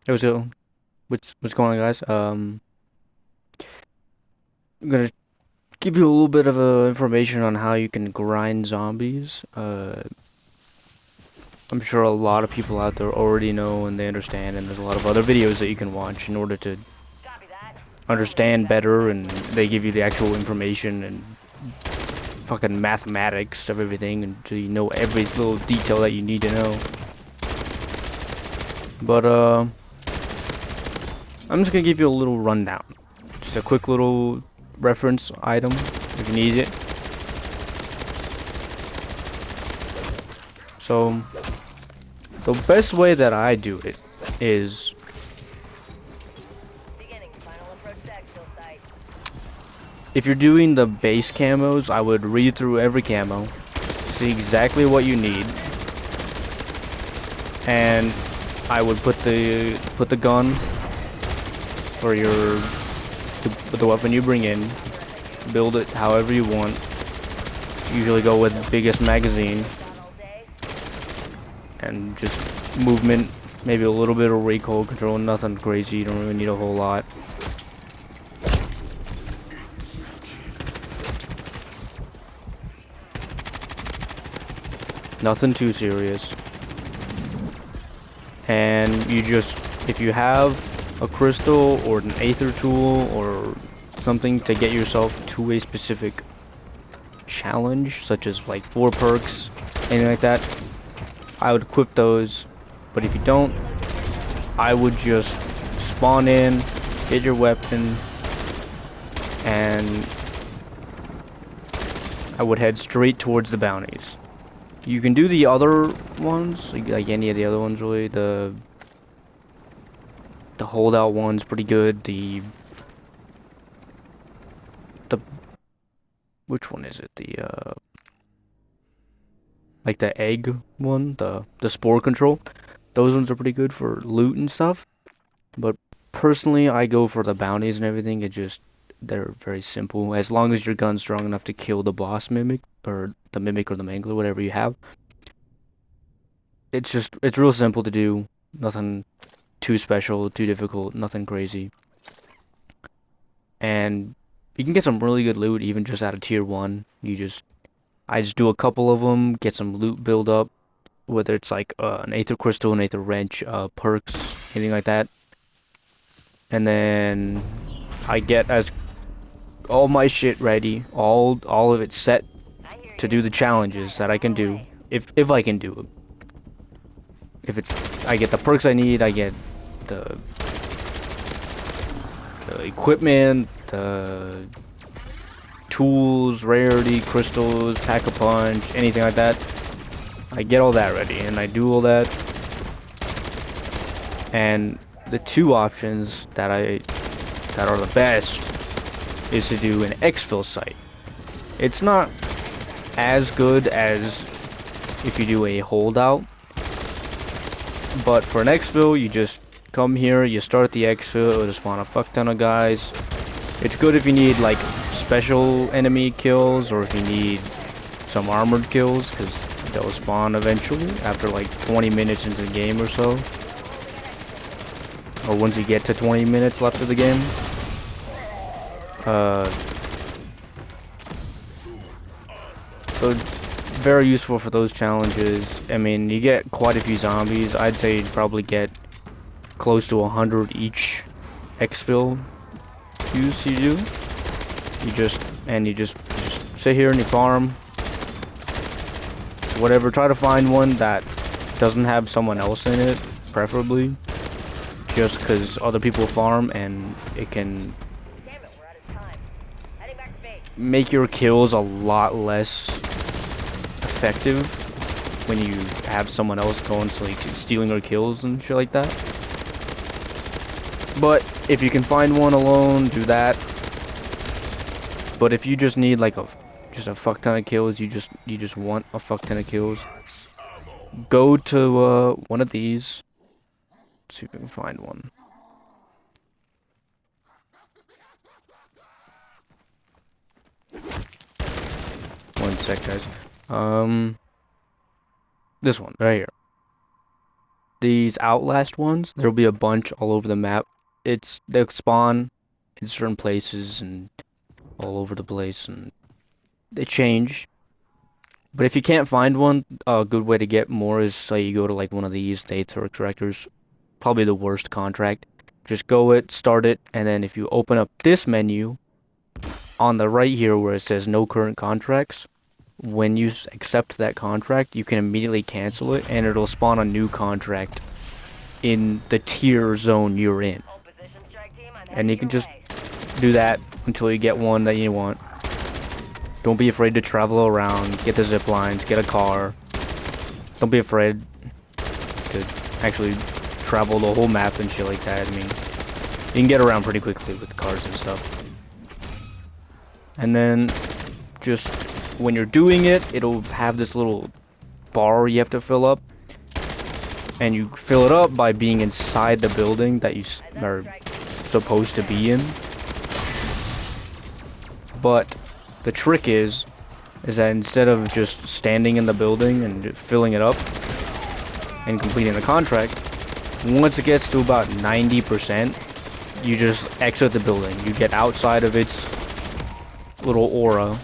Hey, what's going on, guys? I'm gonna give you a little bit of information on how you can grind zombies. I'm sure a lot of people out there already know and they understand, and there's a lot of other videos that you can watch in order to understand better, and they give you the actual information and fucking mathematics of everything, and so you know every little detail that you need to know. But I'm just gonna give you a little rundown, just a quick little reference item if you need it. So. The best way that I do it is if you're doing the base camos, I would read through every camo, see exactly what you need, and I would put the gun for the weapon you bring in, build it however you want. Usually go with biggest magazine and just movement, maybe a little bit of recoil control, nothing crazy. You don't really need a whole lot. Nothing too serious. And you just, if you have a crystal or an aether tool or something to get yourself to a specific challenge, such as like 4 perks, anything like that, I would equip those. But if you don't, I would just spawn in, get your weapon, and I would head straight towards the bounties. You can do the other ones, like any of the other ones really. The holdout one's pretty good. The which one is it? Like the egg one, the spore control. Those ones are pretty good for loot and stuff. But personally, I go for the bounties and everything. They're very simple. As long as your gun's strong enough to kill the boss mimic or the mangler, whatever you have. It's real simple to do. Nothing too special, too difficult, nothing crazy. And you can get some really good loot even just out of tier 1. I just do a couple of them, get some loot build up, whether it's like an aether crystal, an aether wrench, perks, anything like that. And then I get as all my shit ready, all of it set to do the challenges that I can do, if I can do it. If it's, I get the perks I need, I get the the equipment, the tools, rarity, crystals, pack a punch, anything like that. I get all that ready, and I do all that. And the two options that are the best is to do an exfil site. It's not as good as if you do a holdout, but for an exfil, you just come here, you start the exfil, it'll spawn a fuck ton of guys. It's good if you need like special enemy kills or if you need some armored kills, because they'll spawn eventually after like 20 minutes into the game or so. Or once you get to 20 minutes left of the game. Uh, so very useful for those challenges. I mean, you get quite a few zombies. I'd say you'd probably get close to 100 each exfil use you do. You just sit here and you farm. Whatever, try to find one that doesn't have someone else in it, preferably. Just because other people farm and it can make your kills a lot less effective when you have someone else going to like stealing your kills and shit like that. But if you can find one alone, do that. But if you just need like just a fuck ton of kills, you just want a fuck ton of kills, go to one of these. Let's see if we can find one. One sec, guys. This one right here. these Outlast ones, there'll be a bunch all over the map. They'll spawn in certain places and all over the place, and they change. But if you can't find one, a good way to get more is say you go to like one of these, the Turk directors, probably the worst contract. Just go it, start it, and then if you open up this menu on the right here where it says no current contracts, when you accept that contract, you can immediately cancel it, and it'll spawn a new contract in the tier zone you're in. And you can just do that until you get one that you want. Don't be afraid to travel around, get the zip lines, get a car. Don't be afraid to actually travel the whole map and shit like that. I mean, you can get around pretty quickly with cars and stuff. And then, just when you're doing it, it'll have this little bar you have to fill up. And you fill it up by being inside the building that you are supposed to be in. But the trick is that instead of just standing in the building and filling it up and completing the contract, once it gets to about 90%, you just exit the building. You get outside of its little aura.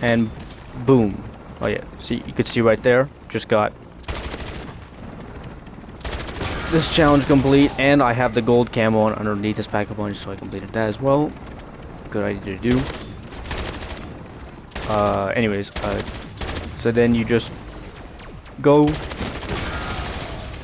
And boom. Oh yeah, see, you can see right there, just got this challenge complete, and I have the gold camo on underneath this pack a punch, so I completed that as well. Good idea to do. So then you just go,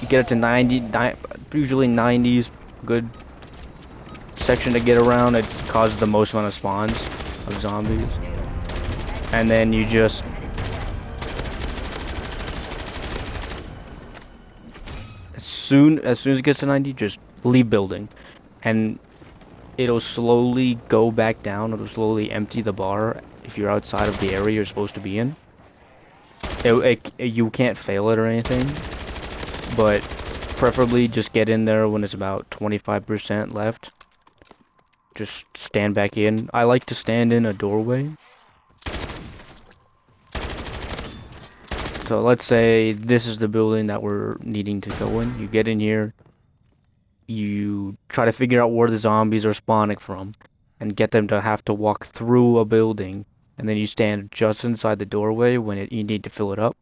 you get it to 90, usually 90s, good section to get around. It causes the most amount of spawns of zombies. And then you just as soon as it gets to 90, just leave building, and it'll slowly go back down. It'll slowly empty the bar if you're outside of the area you're supposed to be in. You can't fail it or anything, but preferably just get in there when it's about 25% left. Just stand back in. I like to stand in a doorway. So let's say this is the building that we're needing to go in. You get in here, you try to figure out where the zombies are spawning from, and get them to have to walk through a building, and then you stand just inside the doorway when you need to fill it up,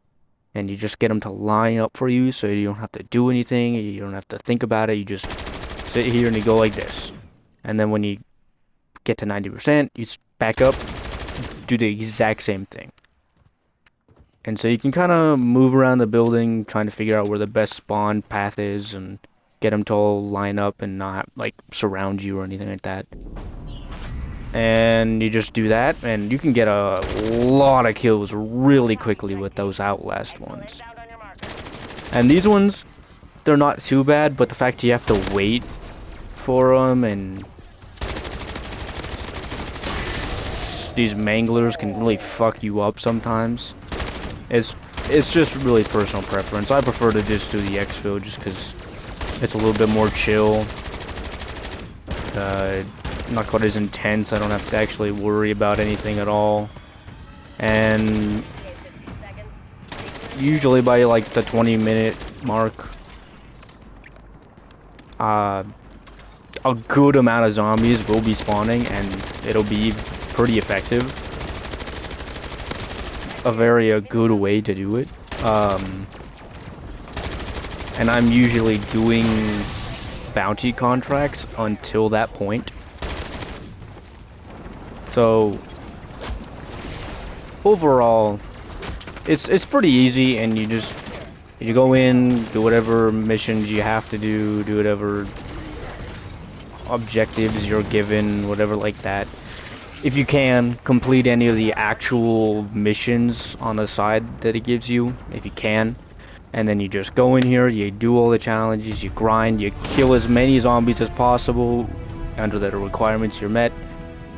and you just get them to line up for you, so you don't have to do anything, you don't have to think about it, you just sit here and you go like this. And then when you get to 90%, you back up, do the exact same thing. And so you can kind of move around the building, trying to figure out where the best spawn path is, and get them to all line up and not, like, surround you or anything like that. And you just do that, and you can get a lot of kills really quickly with those Outlast ones. And these ones, they're not too bad, but the fact you have to wait for them, and these manglers can really fuck you up sometimes. It's just really personal preference. I prefer to just do the exfil just because it's a little bit more chill. Not quite as intense. I don't have to actually worry about anything at all. And usually by like the 20-minute mark, a good amount of zombies will be spawning, and it'll be pretty effective. A very good way to do it. And I'm usually doing bounty contracts until that point. So overall, it's pretty easy, and you go in, do whatever missions you have to do whatever objectives you're given, whatever like that. If you can, complete any of the actual missions on the side that it gives you, if you can. And then you just go in here, you do all the challenges, you grind, you kill as many zombies as possible under the requirements you're met.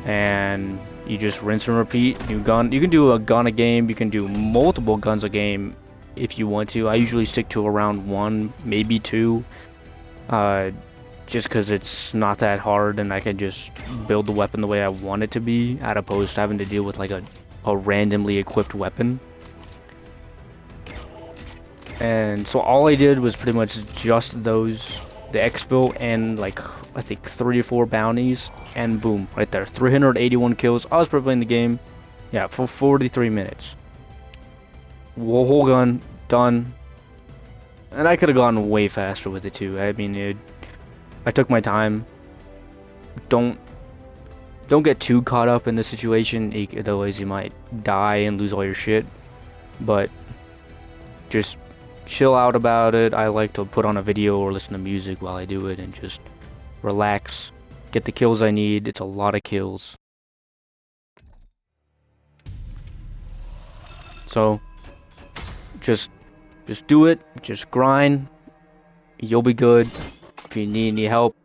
And you just rinse and repeat. You can do a gun a game, you can do multiple guns a game if you want to. I usually stick to around 1, maybe 2. Just because it's not that hard, and I can just build the weapon the way I want it to be, as opposed to having to deal with like a a randomly equipped weapon. And so all I did was pretty much just those, the exfil and like I think 3 or 4 bounties, and boom, right there, 381 kills. I was probably playing the game, yeah, for 43 minutes. Whole gun done, and I could have gone way faster with it too. I mean, I took my time. Don't get too caught up in the situation, otherwise you might die and lose all your shit. But just chill out about it. I like to put on a video or listen to music while I do it and just relax, get the kills I need. It's a lot of kills. So just do it, just grind. You'll be good. If you need any help,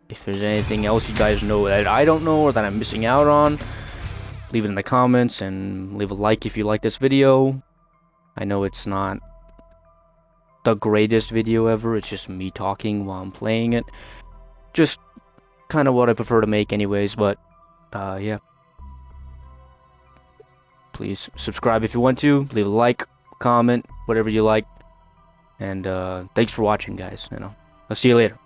if there's anything else you guys know that I don't know or that I'm missing out on, leave it in the comments and leave a like if you like this video. I know it's not the greatest video ever, it's just me talking while I'm playing it. Just kind of what I prefer to make anyways, but yeah. Please subscribe if you want to, leave a like, comment, whatever you like. And thanks for watching, guys. I'll see you later.